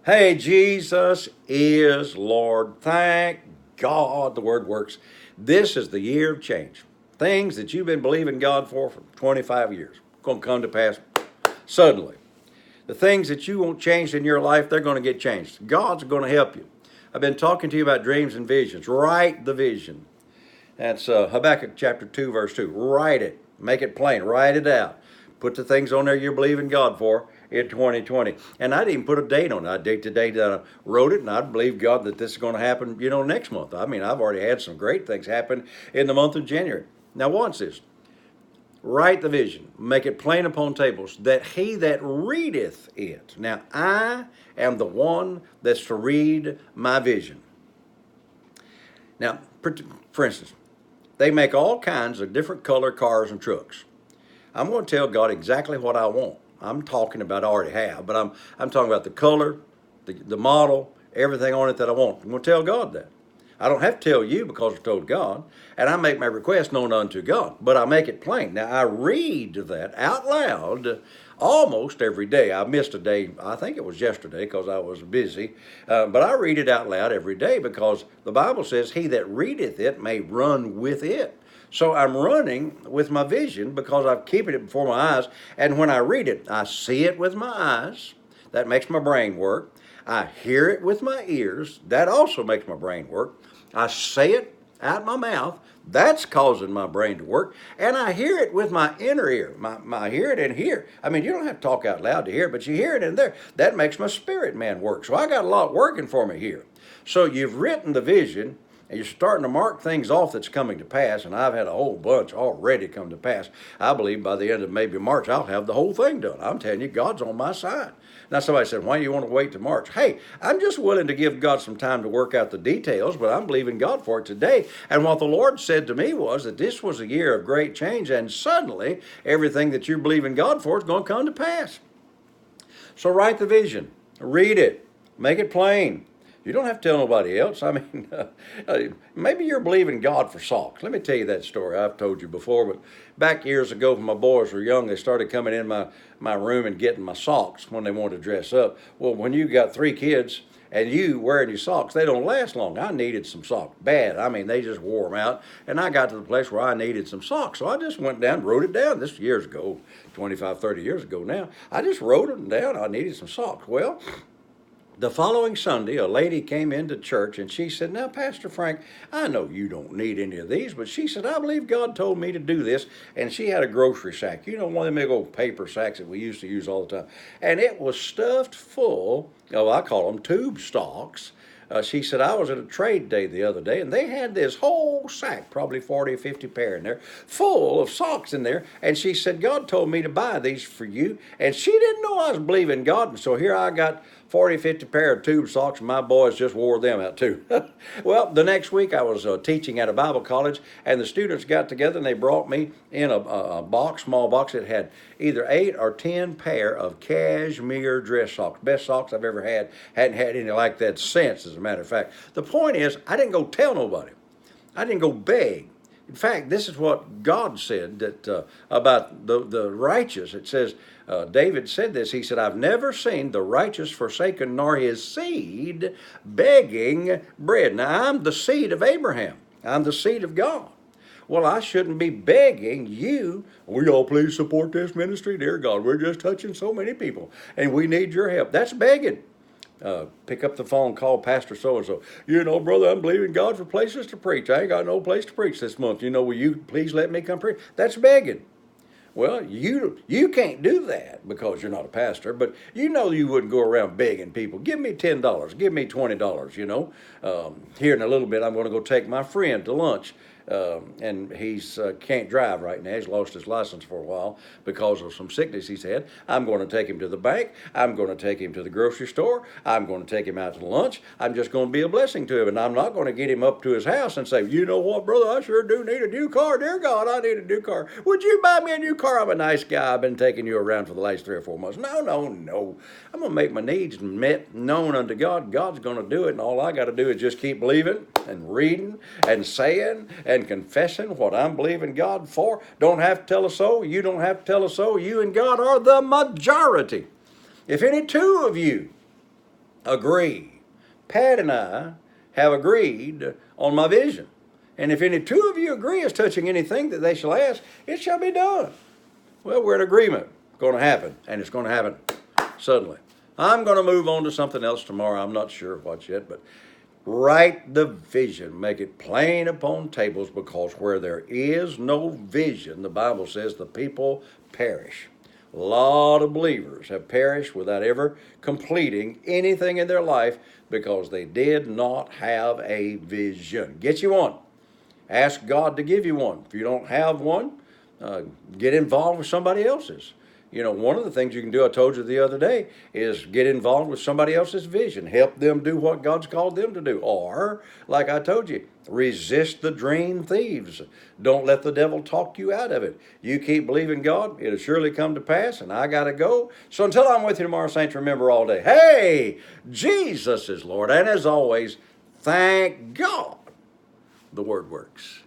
Hey, Jesus is Lord. Thank God the word works. This is the year of change. Things that you've been believing God for 25 years going to come to pass suddenly. The things that you want changed in your life, they're going to get changed. God's going to help you. I've been talking to you about dreams and visions. Write the vision. That's Habakkuk chapter 2, verse 2. Write it. Make it plain. Write it out. Put the things on there you're believing God for in 2020. And I didn't even put a date on it. I date the date that I wrote it, and I believe God that this is going to happen, next month. I mean, I've already had some great things happen in the month of January. Now, watch this. Write the vision, make it plain upon tables, that he that readeth it. Now, I am the one that's to read my vision. Now, for instance, they make all kinds of different color cars and trucks. I'm going to tell God exactly what I want. I'm talking about I already have, but I'm talking about the color, the model, everything on it that I want. I'm going to tell God that. I don't have to tell you because I told God, and I make my request known unto God, but I make it plain. Now, I read that out loud almost every day. I missed a day, I think it was yesterday because I was busy, but I read it out loud every day because the Bible says, he that readeth it may run with it. So I'm running with my vision because I'm keeping it before my eyes, and when I read it, I see it with my eyes. That makes my brain work. I hear it with my ears. That also makes my brain work. I say it out my mouth. That's causing my brain to work. And I hear it with my inner ear. I hear it in here. I mean, you don't have to talk out loud to hear it, but you hear it in there. That makes my spirit man work. So I got a lot working for me here. So you've written the vision, and you're starting to mark things off that's coming to pass, and I've had a whole bunch already come to pass. I believe by the end of maybe March, I'll have the whole thing done. I'm telling you, God's on my side. Now, somebody said, why do you want to wait to March? Hey, I'm just willing to give God some time to work out the details, but I'm believing God for it today. And what the Lord said to me was that this was a year of great change, and suddenly everything that you're believing God for is going to come to pass. So write the vision, read it, make it plain. You don't have to tell nobody else. I mean, maybe you're believing God for socks. Let me tell you that story. I've told you before, but back years ago when my boys were young, they started coming in my room and getting my socks when they wanted to dress up. Well, when you got 3 kids and you wearing your socks, they don't last long. I needed some socks bad. I mean, they just wore them out. And I got to the place where I needed some socks. So I just went down, wrote it down. This years ago, 25, 30 years ago now. I just wrote them down. I needed some socks. Well, the following Sunday, a lady came into church and she said, now, Pastor Frank, I know you don't need any of these, but she said, I believe God told me to do this. And she had a grocery sack, one of them big old paper sacks that we used to use all the time. And it was stuffed full of, I call them tube stalks. She said, I was at a trade day the other day, and they had this whole sack, probably 40 or 50 pair in there, full of socks in there. And she said, God told me to buy these for you. And she didn't know I was believing God. And so here I got 40, 50 pair of tube socks, and my boys just wore them out too. Well, the next week I was teaching at a Bible college, and the students got together and they brought me in a box, small box that had either 8 or 10 pair of cashmere dress socks. Best socks I've ever had. Hadn't had any like that since, as a matter of fact. The point is, I didn't go tell nobody. I didn't go beg. In fact, this is what God said that about the righteous. It says, David said this. He said, I've never seen the righteous forsaken nor his seed begging bread. Now, I'm the seed of Abraham. I'm the seed of God. Well, I shouldn't be begging you. Will y'all please support this ministry? Dear God, we're just touching so many people, and we need your help. That's begging. Pick up the phone, call Pastor so-and-so. Brother, I'm believing God for places to preach. I ain't got no place to preach this month. Will you please let me come preach? That's begging. Well, you can't do that because you're not a pastor, but you wouldn't go around begging people. Give me $10, give me $20, Here in a little bit, I'm going to go take my friend to lunch. And he's can't drive right now. He's lost his license for a while because of some sickness he's had. I'm going to take him to the bank. I'm going to take him to the grocery store. I'm going to take him out to lunch. I'm just going to be a blessing to him, and I'm not going to get him up to his house and say, you know what, brother, I sure do need a new car. Dear God, I need a new car. Would you buy me a new car? I'm a nice guy. I've been taking you around for the last 3 or 4 months. No, no, no. I'm going to make my needs met, known unto God. God's going to do it, and all I got to do is just keep believing and reading and saying and confessing what I'm believing God for. Don't have to tell us so. You don't have to tell us so. You and God are the majority. If any 2 of you agree. Pat and I have agreed on my vision. And if any two of you agree as touching anything that they shall ask, it shall be done. Well, we're in agreement. It's going to happen, and it's going to happen suddenly. I'm going to move on to something else tomorrow. I'm not sure what yet, but write the vision. Make it plain upon tables, because where there is no vision, the Bible says the people perish. A lot of believers have perished without ever completing anything in their life because they did not have a vision. Get you one. Ask God to give you one. If you don't have one, get involved with somebody else's. You know, one of the things you can do, I told you the other day, is get involved with somebody else's vision. Help them do what God's called them to do. Or, like I told you, resist the dream thieves. Don't let the devil talk you out of it. You keep believing God, it'll surely come to pass, and I got to go. So until I'm with you tomorrow, saints, remember all day, hey, Jesus is Lord. And as always, thank God the Word works.